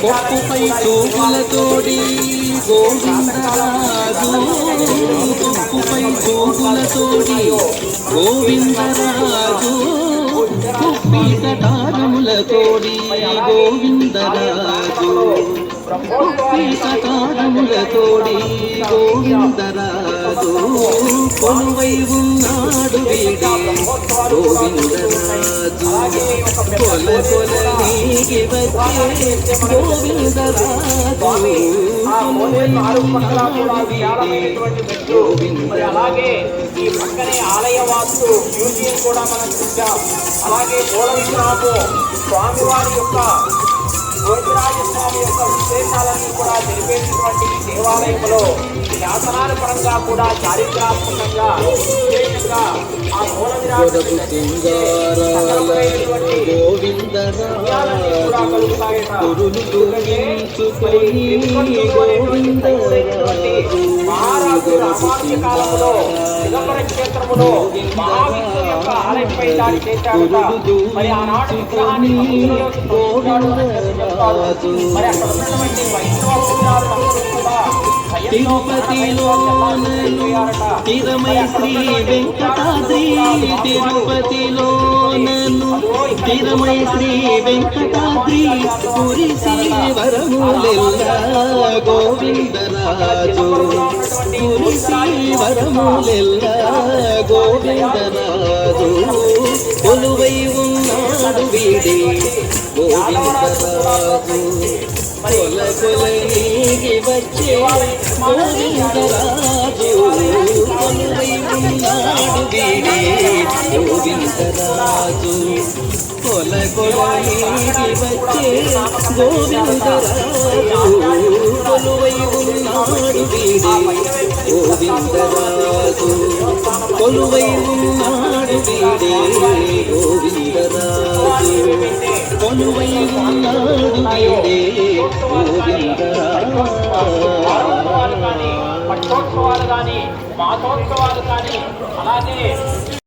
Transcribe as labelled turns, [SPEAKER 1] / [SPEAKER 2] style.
[SPEAKER 1] కొప్పుపై తూగులతోడి గోవిందరాజు, కొప్పుపై తూగులతోడి గోవిందరాజు, కుప్పీట తారములతోడి గోవిందరాజు, కుప్పీట తారములతోడి గోవిందరాజు, కొలువై ఉన్నాడు వీడే గోవిందరాజు, కొల కొల నీకి వచ్చే గోవిందరాజు, కొలువై ఉన్నాడు వీడే గోవిందరాజు.
[SPEAKER 2] అలాగే ఈ పక్కనే ఆలయ వాస్తు మ్యూజియం కూడా మనం చూసాం. అలాగే గోళవిగ్రహము స్వామివారి యొక్క గోవిందరాజస్వామి యొక్క విశేషాలన్నీ కూడా తెలిపేటటువంటి ఈ దేవాలయంలో శాసనాల పరంగా కూడా చారిత్రాత్మకంగా విశేషంగా ఆ
[SPEAKER 1] కొరకు సింగారాల గోవిందరాజు, కురులు తొలగించుకొని గోవిందరాజు, కొరకు సింగారాల
[SPEAKER 2] క్షేత్రములో మహావిష్ణు యొక్క ఆలయంపై దాడి చేశాడట. మరి ఆనాడు విగ్రహాన్ని
[SPEAKER 1] గోవిందరాజు,
[SPEAKER 2] మరి అక్కడ ఉన్నటువంటి వైష్ణవ పూజారులందరూ కూడా
[SPEAKER 1] తిరుపతిలోనను తిరమై శ్రీ వెంకటాద్రి, తిరుపతిలోనను తిరమై శ్రీ వెంకటాద్రి, కురిసి వరములెల్ల గోవిందరాజు, కురిసి వరములెల్ల గోవిందరాజు, కొలువై ఉన్నాడు వీడే గోవిందరాజు, కొల కొల నీకి వచ్చే గోవిందరాజు, కొలువై ఉన్నాడు వీడే గోవిందరాజు, కొల కొల నీకి వచ్చే గోవిందరాజు, కొలువై ఉన్నాడు వీడే గోవిందరాజు, కొలువై ఉన్నాడు వీడే గోవిందరాజు, కొలువై ఉన్నాడు వీడే గోవిందరాజు.
[SPEAKER 2] పట్టోత్సవాలు కానీ మాసోత్సవాలు కానీ అలాగే